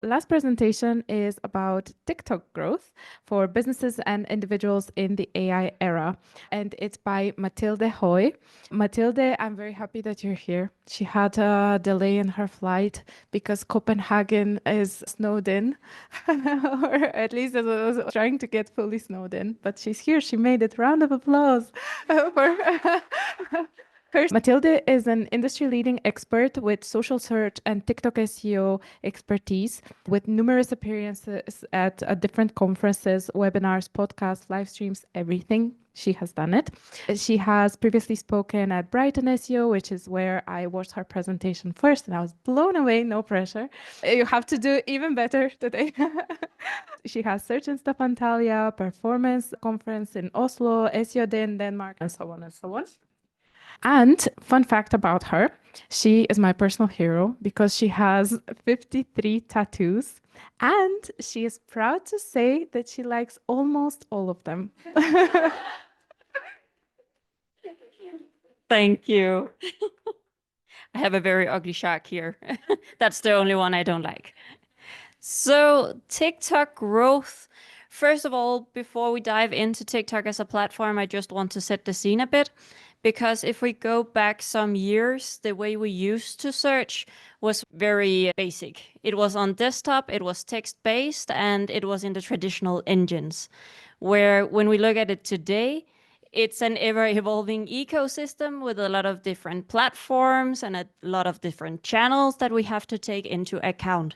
last presentation is about TikTok growth for businesses and individuals in the AI era. And it's by Mathilde Hoy. Mathilde, I'm very happy that you're here. She had a delay in her flight because Copenhagen is snowed in, or at least it was trying to get fully snowed in. But she's here. She made it. Round of applause for First, Mathilde is an industry-leading expert with social search and TikTok SEO expertise, with numerous appearances at different conferences, webinars, podcasts, live streams, everything. She has done it. She has previously spoken at Brighton SEO, which is where I watched her presentation first, and I was blown away, no pressure. You have to do even better today. She has Search and Stuff Antalya, Performance Conference in Oslo, SEO Day in Denmark, and so on and so on. And fun fact about her, she is my personal hero because she has 53 tattoos and she is proud to say that she likes almost all of them. Thank you. I have a very ugly shark here. That's the only one I don't like. So TikTok growth. First of all, before we dive into TikTok as a platform, I just want to set the scene a bit. Because if we go back some years, the way we used to search was very basic. It was on desktop, it was text-based, and it was in the traditional engines. Where when we look at it today, it's an ever-evolving ecosystem with a lot of different platforms and a lot of different channels that we have to take into account.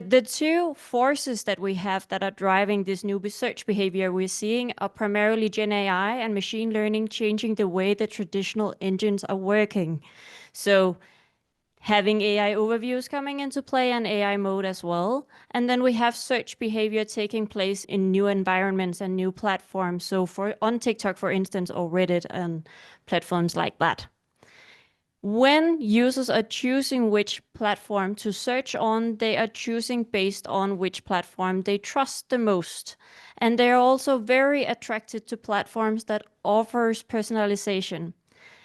The two forces that we have that are driving this new search behavior we're seeing are primarily Gen AI and machine learning changing the way the traditional engines are working. So having AI overviews coming into play and AI mode as well. And then we have search behavior taking place in new environments and new platforms. So on TikTok, for instance, or Reddit and platforms like that. When users are choosing which platform to search on, they are choosing based on which platform they trust the most. And they're also very attracted to platforms that offers personalization.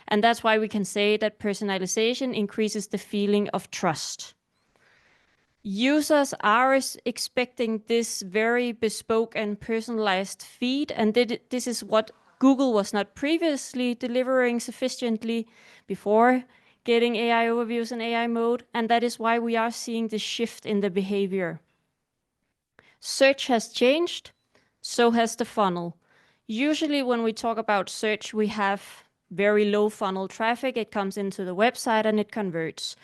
And that's why we can say that personalization increases the feeling of trust. Users are expecting this very bespoke and personalized feed, and this is what Google was not previously delivering sufficiently before getting AI overviews in AI mode, and that is why we are seeing the shift in the behavior. Search has changed, so has the funnel. Usually when we talk about search, we have very low funnel traffic. It comes into the website and it converts.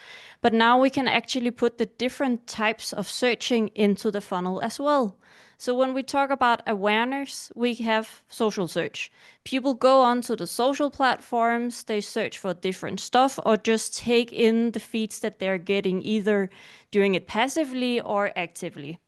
But now we can actually put the different types of searching into the funnel as well. So when we talk about awareness, we have social search. People go onto the social platforms, they search for different stuff or just take in the feeds that they're getting, either doing it passively or actively.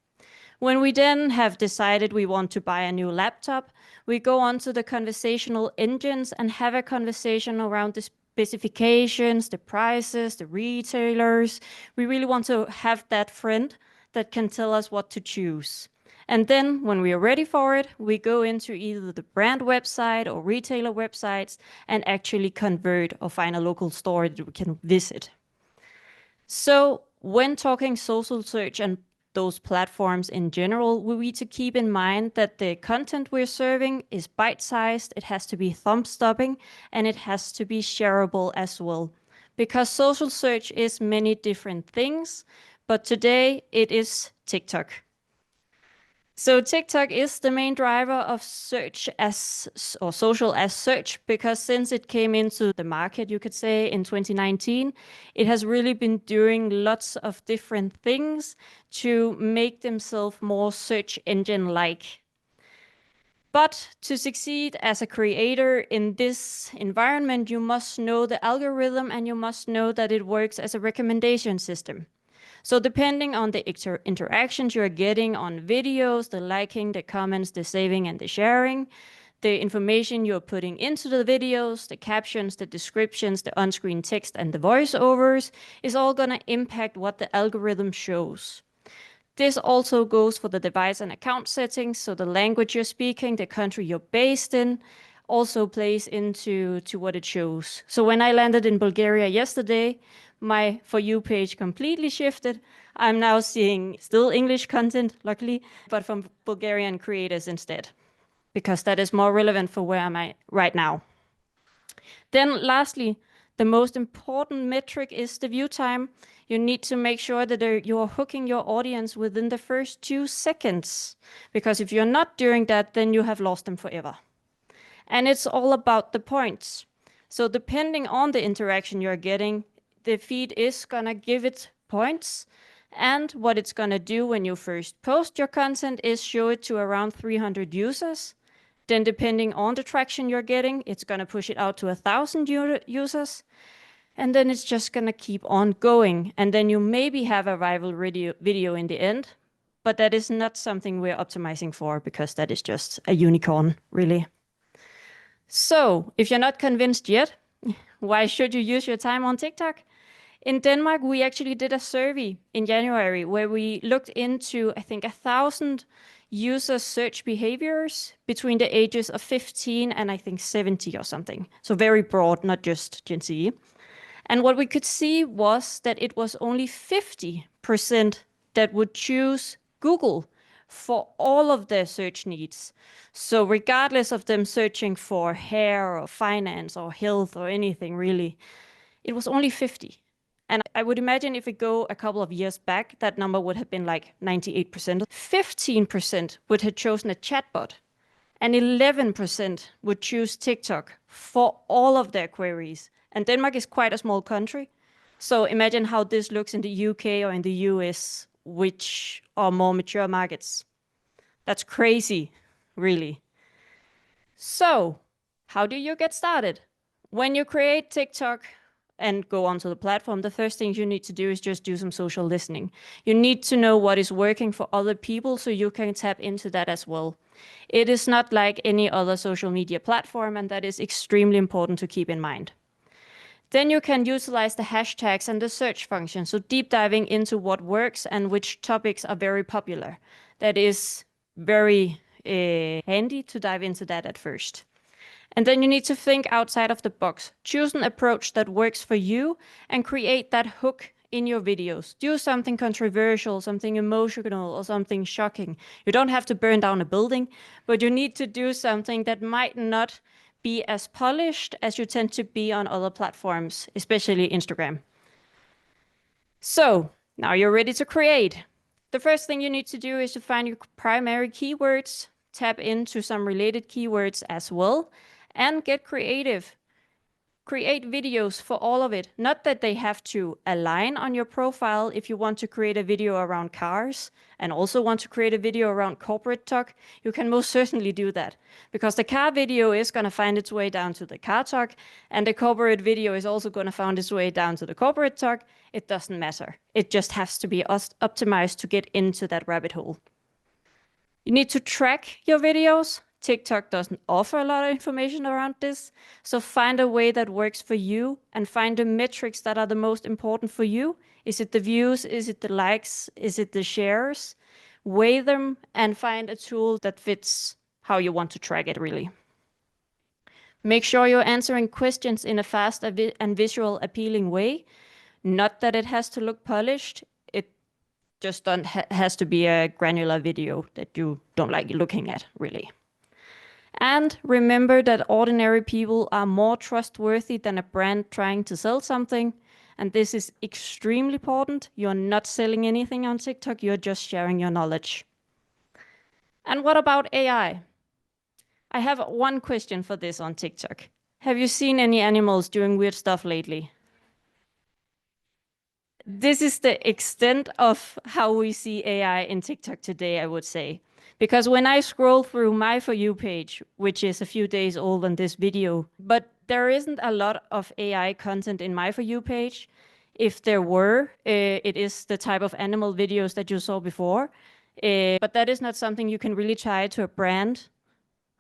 When we then have decided we want to buy a new laptop, we go onto the conversational engines and have a conversation around the specifications, the prices, the retailers. We really want to have that friend that can tell us what to choose. And then when we are ready for it, we go into either the brand website or retailer websites and actually convert or find a local store that we can visit. So when talking social search and those platforms in general, we need to keep in mind that the content we're serving is bite-sized, it has to be thumb-stopping, and it has to be shareable as well. Because social search is many different things, but today it is TikTok. So TikTok is the main driver of search or social as search, because since it came into the market, you could say in 2019, it has really been doing lots of different things to make themselves more search engine-like. But to succeed as a creator in this environment, you must know the algorithm and you must know that it works as a recommendation system. So depending on the interactions you're getting on videos, the liking, the comments, the saving, and the sharing, the information you're putting into the videos, the captions, the descriptions, the on-screen text, and the voiceovers is all going to impact what the algorithm shows. This also goes for the device and account settings, so the language you're speaking, the country you're based in, also plays into what it shows. So when I landed in Bulgaria yesterday, my For You page completely shifted. I'm now seeing still English content, luckily, but from Bulgarian creators instead, because that is more relevant for where I'm at right now. Then lastly, the most important metric is the view time. You need to make sure that you're hooking your audience within the first 2 seconds, because if you're not doing that, then you have lost them forever. And it's all about the points. So depending on the interaction you're getting, the feed is gonna give it points. And what it's gonna do when you first post your content is show it to around 300 users. Then depending on the traction you're getting, it's gonna push it out to 1,000 users. And then it's just gonna keep on going. And then you maybe have a viral video in the end, but that is not something we're optimizing for, because that is just a unicorn, really. So, if you're not convinced yet, why should you use your time on TikTok? In Denmark, we actually did a survey in January where we looked into, I think, 1,000 user search behaviors between the ages of 15 and I think 70 or something. So very broad, not just Gen Z. And what we could see was that it was only 50% that would choose Google for all of their search needs. So regardless of them searching for hair or finance or health or anything really, it was only 50. And I would imagine if we go a couple of years back, that number would have been like 98%. 15% would have chosen a chatbot, and 11% would choose TikTok for all of their queries. And Denmark is quite a small country. So imagine how this looks in the UK or in the US, which are more mature markets. That's crazy, really. So, how do you get started? When you create TikTok and go onto the platform, the first thing you need to do is just do some social listening. You need to know what is working for other people so you can tap into that as well. It is not like any other social media platform, and that is extremely important to keep in mind. Then you can utilize the hashtags and the search function, so deep diving into what works and which topics are very popular. That is very handy to dive into that at first. And then you need to think outside of the box. Choose an approach that works for you and create that hook in your videos. Do something controversial, something emotional, or something shocking. You don't have to burn down a building, but you need to do something that might not be as polished as you tend to be on other platforms, especially Instagram. So now you're ready to create. The first thing you need to do is to find your primary keywords, tap into some related keywords as well, and get creative. Create videos for all of it. Not that they have to align on your profile. If you want to create a video around cars and also want to create a video around corporate talk, you can most certainly do that, because the car video is going to find its way down to the car talk, and the corporate video is also going to find its way down to the corporate talk. It doesn't matter. It just has to be optimized to get into that rabbit hole. You need to track your videos. TikTok doesn't offer a lot of information around this, so find a way that works for you and find the metrics that are the most important for you. Is it the views? Is it the likes? Is it the shares? Weigh them and find a tool that fits how you want to track it, really. Make sure you're answering questions in a fast and visual appealing way. Not that it has to look polished. It just has to be a granular video that you don't like looking at, really. And remember that ordinary people are more trustworthy than a brand trying to sell something. And this is extremely important. You're not selling anything on TikTok, you're just sharing your knowledge. And what about AI? I have one question for this on TikTok. Have you seen any animals doing weird stuff lately? This is the extent of how we see AI in TikTok today, I would say. Because when I scroll through my For You page, which is a few days old on this video, but there isn't a lot of AI content in my For You page. If there were, it is the type of animal videos that you saw before. But that is not something you can really tie to a brand,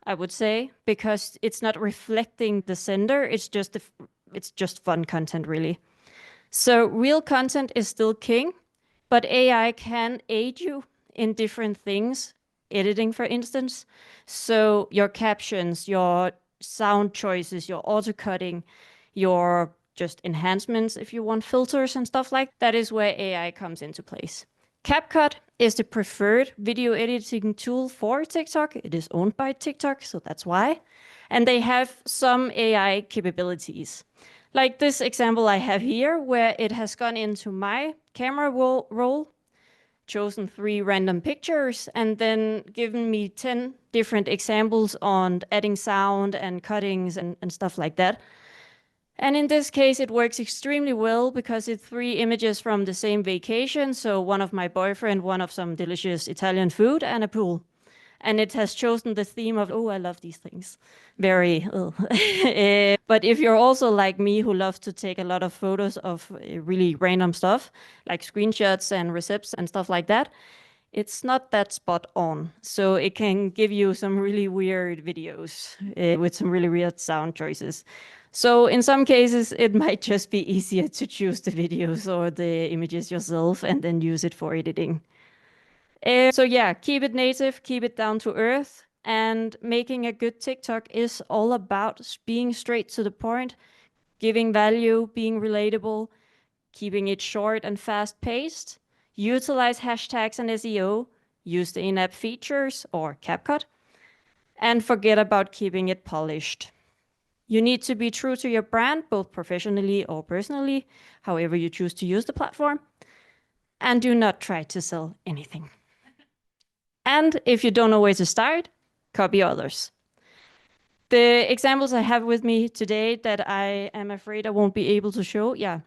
I would say, because it's not reflecting the sender. It's just fun content, really. So real content is still king, but AI can aid you in different things, editing, for instance. So your captions, your sound choices, your auto cutting, your just enhancements if you want filters and stuff like that is where AI comes into place. CapCut is the preferred video editing tool for TikTok. It is owned by TikTok, so that's why. And they have some AI capabilities. Like this example I have here, where it has gone into my camera roll, chosen 3 random pictures, and then given me 10 different examples on adding sound and cuttings and stuff like that. And in this case, it works extremely well because it's 3 images from the same vacation. So one of my boyfriend, one of some delicious Italian food, and a pool. And it has chosen the theme of, oh, I love these things. Very, but if you're also like me, who loves to take a lot of photos of really random stuff, like screenshots and receipts and stuff like that, it's not that spot on. So it can give you some really weird videos with some really weird sound choices. So in some cases, it might just be easier to choose the videos or the images yourself and then use it for editing. So yeah, keep it native, keep it down to earth. And making a good TikTok is all about being straight to the point, giving value, being relatable, keeping it short and fast paced. Utilize hashtags and SEO, use the in-app features or CapCut, and forget about keeping it polished. You need to be true to your brand, both professionally or personally, however you choose to use the platform, and do not try to sell anything. And if you don't know where to start, copy others. The examples I have with me today that I am afraid I won't be able to show, yeah.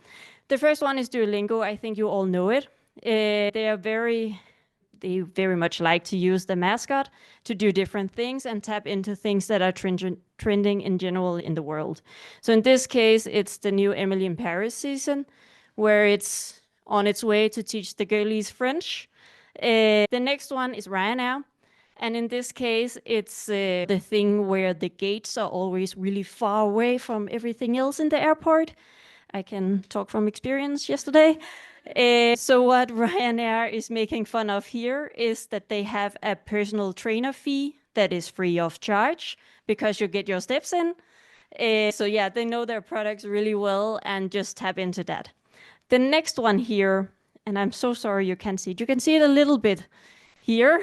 The first one is Duolingo. I think you all know it. They very much like to use the mascot to do different things and tap into things that are trending in general in the world. So in this case, it's the new Emily in Paris season, where it's on its way to teach the girlies French. The next one is Ryanair. And in this case, it's the thing where the gates are always really far away from everything else in the airport. I can talk from experience yesterday. So what Ryanair is making fun of here is that they have a personal trainer fee that is free of charge because you get your steps in. So yeah, they know their products really well and just tap into that. The next one here, and I'm so sorry you can't see it. You can see it a little bit here,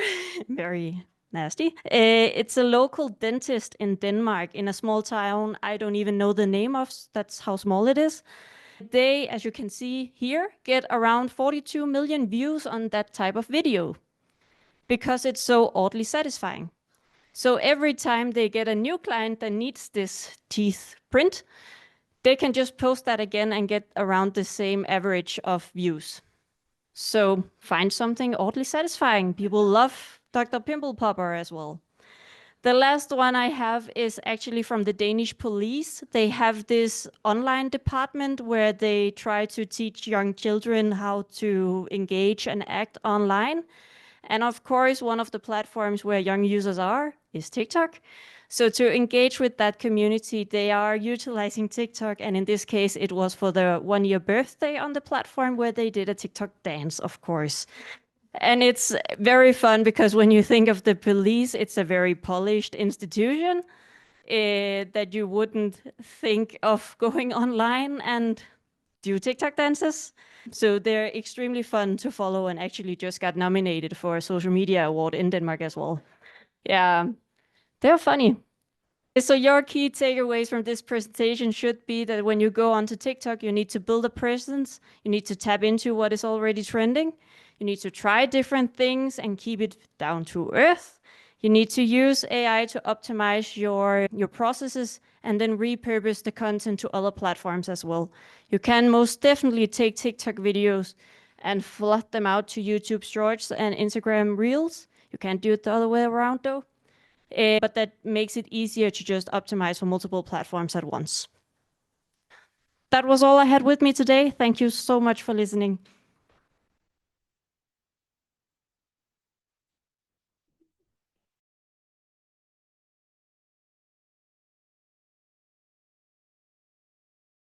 very nasty. It's a local dentist in Denmark in a small town I don't even know the name of. That's how small it is. They, as you can see here, get around 42 million views on that type of video because it's so oddly satisfying. So every time they get a new client that needs this teeth print, they can just post that again and get around the same average of views. So find something oddly satisfying. People love Dr. Pimple Popper as well. The last one I have is actually from the Danish police. They have this online department where they try to teach young children how to engage and act online. And of course, one of the platforms where young users are is TikTok. So to engage with that community, they are utilizing TikTok. And in this case, it was for the 1-year birthday on the platform where they did a TikTok dance, of course. And it's very fun because when you think of the police, it's a very polished institution that you wouldn't think of going online and do TikTok dances. So they're extremely fun to follow and actually just got nominated for a social media award in Denmark as well. Yeah, they're funny. So your key takeaways from this presentation should be that when you go onto TikTok, you need to build a presence. You need to tap into what is already trending. You need to try different things and keep it down to earth. You need to use AI to optimize your processes and then repurpose the content to other platforms as well. You can most definitely take TikTok videos and flood them out to YouTube Shorts and Instagram Reels. You can't do it the other way around though. But that makes it easier to just optimize for multiple platforms at once. That was all I had with me today. Thank you so much for listening.